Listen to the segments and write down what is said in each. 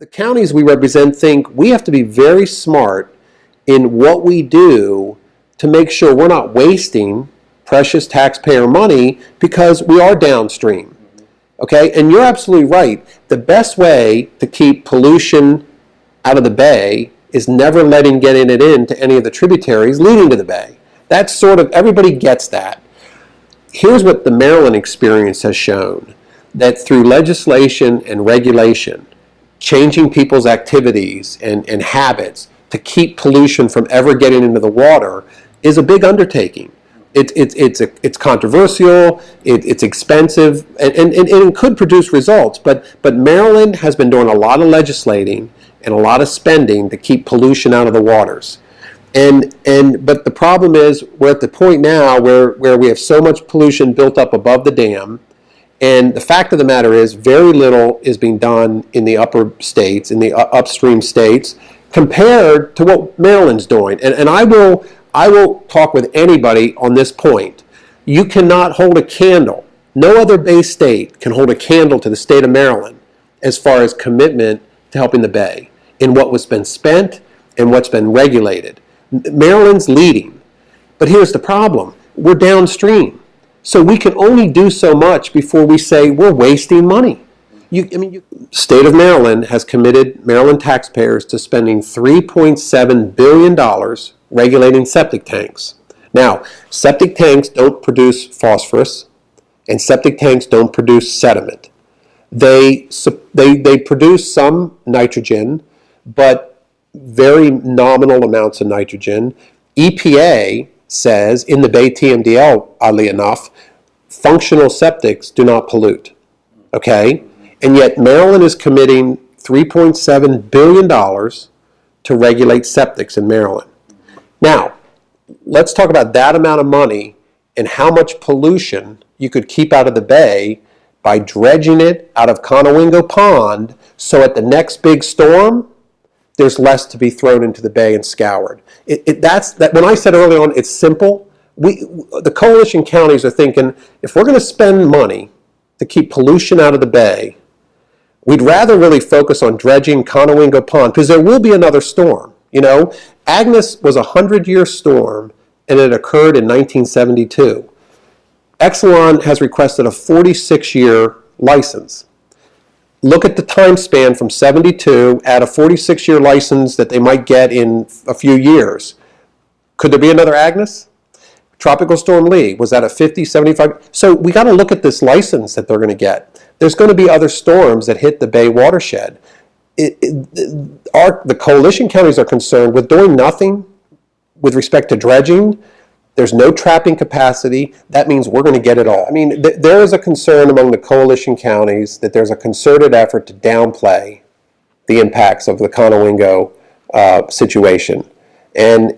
the counties we represent think we have to be very smart in what we do to make sure we're not wasting precious taxpayer money because we are downstream. Okay, and you're absolutely right. The best way to keep pollution out of the bay is never letting getting it into any of the tributaries leading to the bay. That's sort of, everybody gets that. Here's what the Maryland experience has shown, that through legislation and regulation, changing people's activities and habits to keep pollution from ever getting into the water is a big undertaking. It's controversial, it's expensive, and it could produce results. But Maryland has been doing a lot of legislating and a lot of spending to keep pollution out of the waters. But the problem is we're at the point now where we have so much pollution built up above the dam, and the fact of the matter is very little is being done in the upper states, in the upstream states, compared to what Maryland's doing. And I will talk with anybody on this point. You cannot hold a candle. No other Bay state can hold a candle to the state of Maryland as far as commitment to helping the Bay in what was been spent and what's been regulated. Maryland's leading. But here's the problem. We're downstream. So we can only do so much before we say we're wasting money. State of Maryland has committed Maryland taxpayers to spending $3.7 billion regulating septic tanks. Now, septic tanks don't produce phosphorus, and septic tanks don't produce sediment. They produce some nitrogen, but very nominal amounts of nitrogen. EPA says in the Bay TMDL, oddly enough, functional septics do not pollute. Okay? And yet Maryland is committing $3.7 billion to regulate septics in Maryland. Now, let's talk about that amount of money and how much pollution you could keep out of the Bay by dredging it out of Conowingo Pond so at the next big storm, there's less to be thrown into the Bay and scoured. When I said early on, it's simple. The coalition counties are thinking, if we're going to spend money to keep pollution out of the Bay, we'd rather really focus on dredging Conowingo Pond, because there will be another storm. You know, Agnes was a 100-year storm, and it occurred in 1972. Exelon has requested a 46-year license. Look at the time span from 72, add a 46-year license that they might get in a few years. Could there be another Agnes? Tropical Storm Lee, was that a 50, 75? So we got to look at this license that they're going to get. There's going to be other storms that hit the Bay watershed. The coalition counties are concerned with doing nothing with respect to dredging. There's no trapping capacity. That means we're going to get it all. I mean, there is a concern among the coalition counties that there's a concerted effort to downplay the impacts of the Conowingo situation. And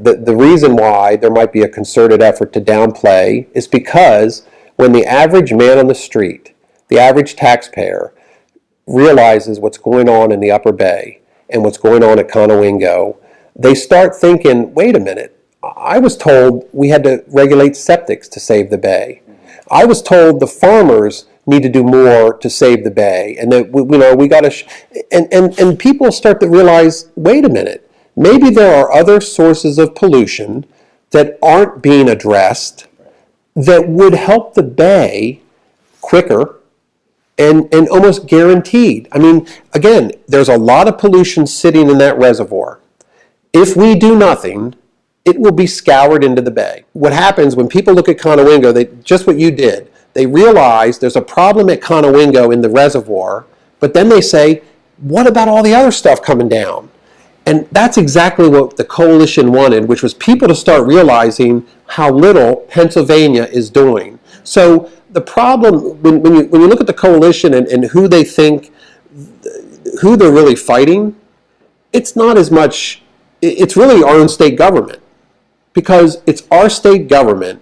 the reason why there might be a concerted effort to downplay is because when the average man on the street, the average taxpayer, realizes what's going on in the Upper Bay and what's going on at Conowingo, they start thinking, wait a minute, I was told we had to regulate septics to save the Bay. I was told the farmers need to do more to save the Bay, and that we got to. And people start to realize, wait a minute, maybe there are other sources of pollution that aren't being addressed that would help the Bay quicker and almost guaranteed. I mean, again, there's a lot of pollution sitting in that reservoir. If we do nothing, it will be scoured into the Bay. What happens when people look at Conowingo, just what you did, they realize there's a problem at Conowingo in the reservoir, but then they say, what about all the other stuff coming down? And that's exactly what the coalition wanted, which was people to start realizing how little Pennsylvania is doing. So the problem, when you look at the coalition and who they think, who they're really fighting, it's not as much, it's really our own state government. Because it's our state government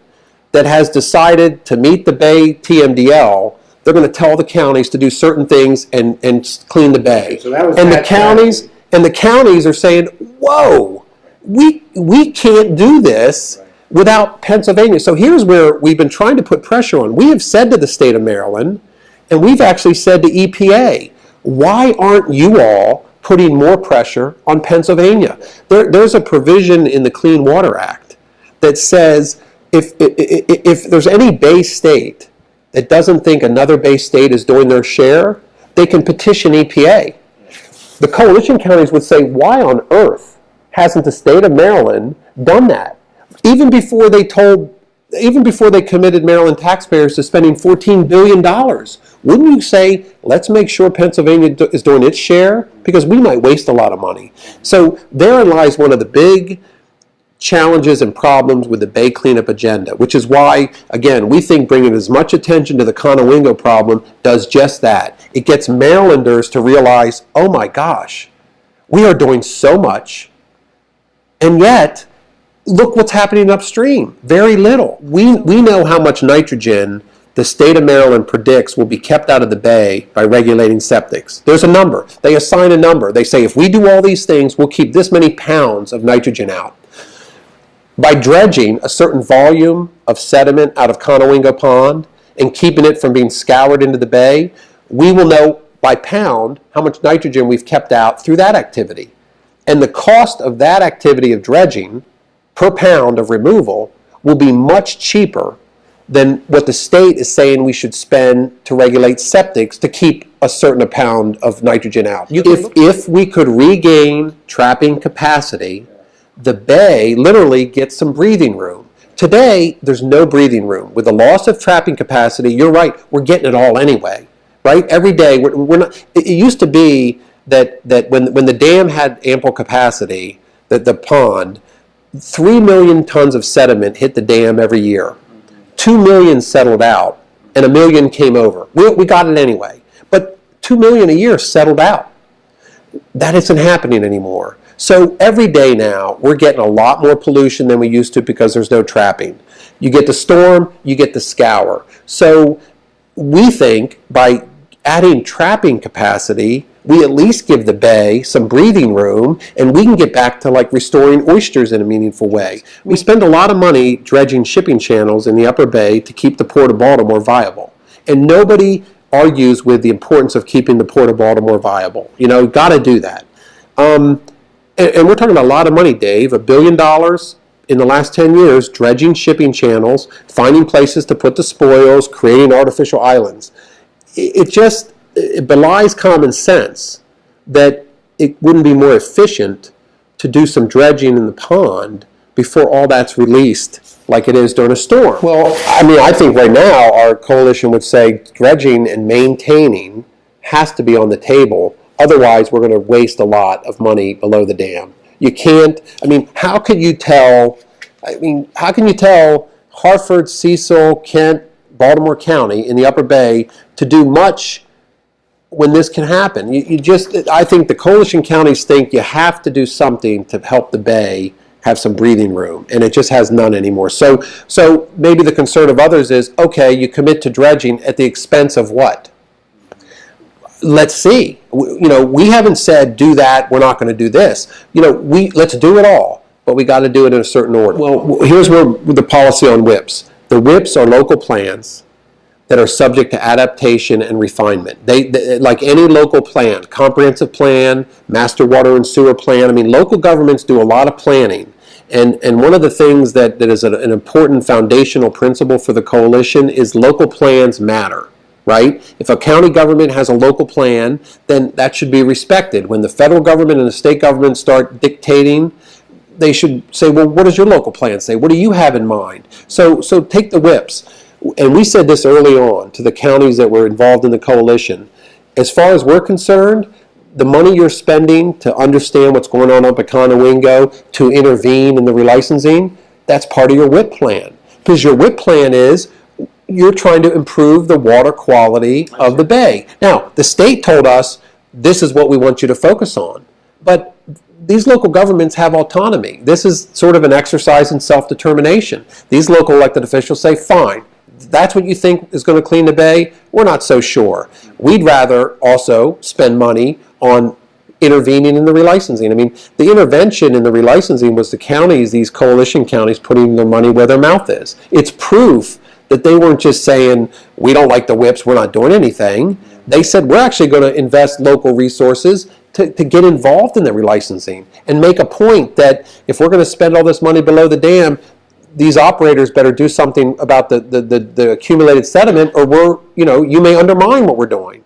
that has decided to meet the Bay TMDL. They're going to tell the counties to do certain things and clean the Bay. So that was and the counties are saying, whoa, we can't do this without Pennsylvania. So here's where we've been trying to put pressure on. We have said to the state of Maryland, and we've actually said to EPA, Why aren't you all putting more pressure on Pennsylvania? There's a provision in the Clean Water Act that says if there's any Bay state that doesn't think another Bay state is doing their share, they can petition EPA. The coalition counties would say, why on earth hasn't the state of Maryland done that? Even before they committed Maryland taxpayers to spending $14 billion, wouldn't you say, let's make sure Pennsylvania is doing its share? Because we might waste a lot of money. So therein lies one of the big challenges and problems with the Bay cleanup agenda, which is why, again, we think bringing as much attention to the Conowingo problem does just that. It gets Marylanders to realize, oh my gosh, we are doing so much, and yet, look what's happening upstream. Very little. We know how much nitrogen the state of Maryland predicts will be kept out of the Bay by regulating septics. There's a number. They assign a number. They say if we do all these things, we'll keep this many pounds of nitrogen out. By dredging a certain volume of sediment out of Conowingo Pond and keeping it from being scoured into the Bay, we will know by pound how much nitrogen we've kept out through that activity. And the cost of that activity of dredging per pound of removal will be much cheaper than what the state is saying we should spend to regulate septics to keep a certain pound of nitrogen out. If we could regain trapping capacity, the Bay literally gets some breathing room. Today, there's no breathing room. With the loss of trapping capacity, you're right, we're getting it all anyway, right? Every day, we're not. It used to be that when the dam had ample capacity, that the pond, 3 million tons of sediment hit the dam every year. 2 million settled out, and 1 million came over. We got it anyway. But 2 million a year settled out. That isn't happening anymore. So every day now, we're getting a lot more pollution than we used to because there's no trapping. You get the storm, you get the scour. So we think by adding trapping capacity, we at least give the Bay some breathing room, and we can get back to like restoring oysters in a meaningful way. We spend a lot of money dredging shipping channels in the Upper Bay to keep the Port of Baltimore viable. And nobody argues with the importance of keeping the Port of Baltimore viable. You know, got to do that. And we're talking about a lot of money, Dave, $1 billion in the last 10 years, dredging shipping channels, finding places to put the spoils, creating artificial islands. It belies common sense that it wouldn't be more efficient to do some dredging in the pond before all that's released like it is during a storm. Well, I mean, I think right now our coalition would say dredging and maintaining has to be on the table. Otherwise, we're going to waste a lot of money below the dam. You can't, I mean, how can you tell Hartford, Cecil, Kent, Baltimore County in the Upper Bay to do much when this can happen? I think the coalition counties think you have to do something to help the Bay have some breathing room, and it just has none anymore. So maybe the concern of others is, okay, you commit to dredging at the expense of what? Let's see. We haven't said do that, we're not going to do this. Let's do it all, but we got to do it in a certain order. Well, here's where the policy on WIPs. The WIPs are local plans that are subject to adaptation and refinement. They like any local plan, comprehensive plan, master water and sewer plan. I mean, local governments do a lot of planning. And one of the things that is an important foundational principle for the coalition is local plans matter. Right? If a county government has a local plan, then that should be respected. When the federal government and the state government start dictating, they should say, well, what does your local plan say? What do you have in mind? So take the WIPs. And we said this early on to the counties that were involved in the coalition. As far as we're concerned, the money you're spending to understand what's going on up at Conowingo, to intervene in the relicensing, that's part of your WIP plan. Because your WIP plan is, you're trying to improve the water quality of the Bay. Now, the state told us, this is what we want you to focus on. But these local governments have autonomy. This is sort of an exercise in self-determination. These local elected officials say, fine, that's what you think is going to clean the Bay? We're not so sure. We'd rather also spend money on intervening in the relicensing. I mean, the intervention in the relicensing was the counties, these coalition counties, putting their money where their mouth is. It's proof that they weren't just saying, we don't like the WIPs, we're not doing anything. They said, we're actually going to invest local resources to get involved in the relicensing and make a point that if we're going to spend all this money below the dam, these operators better do something about the accumulated sediment, or you may undermine what we're doing.